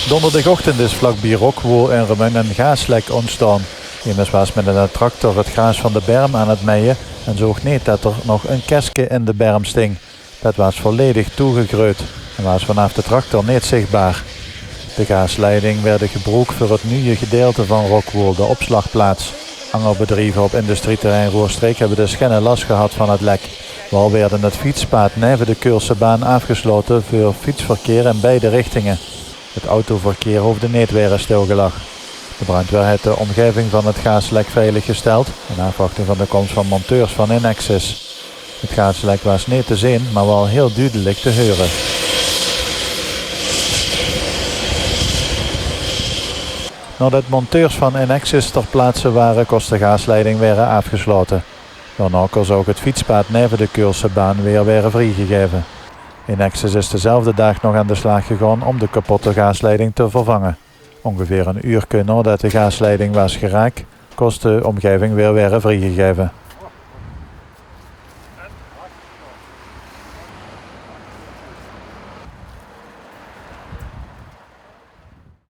Donderdagochtend is vlakbij Rockwool in Rummen een gaaslek ontstaan. Iemand was met een tractor het gras van de berm aan het meien en zag niet dat er nog een kerstje in de berm sting. Dat was volledig toegegroeid en was vanaf de tractor niet zichtbaar. De gaasleiding werd gebruikt voor het nieuwe gedeelte van Rockwool, de opslagplaats. Angerbedrijven op industrieterrein Roerstreek hebben dus geen last gehad van het lek. Wel werden het fietspad neven de Keulsebaan afgesloten voor fietsverkeer in beide richtingen. Het autoverkeer hoefde niet weer stilgelegd. De brandweer heeft de omgeving van het gaaslek veiliggesteld in afwachting van de komst van monteurs van Enexis. Het gaaslek was niet te zien, maar wel heel duidelijk te horen. Nadat monteurs van Enexis ter plaatse waren, kost de gaasleiding weer afgesloten. Daarna kon ook het fietspad neven de Keulsebaan weer vrijgegeven. Enexis is dezelfde dag nog aan de slag gegaan om de kapotte gaasleiding te vervangen. Ongeveer een uur nadat de gaasleiding was geraakt, kost de omgeving weer vrijgegeven.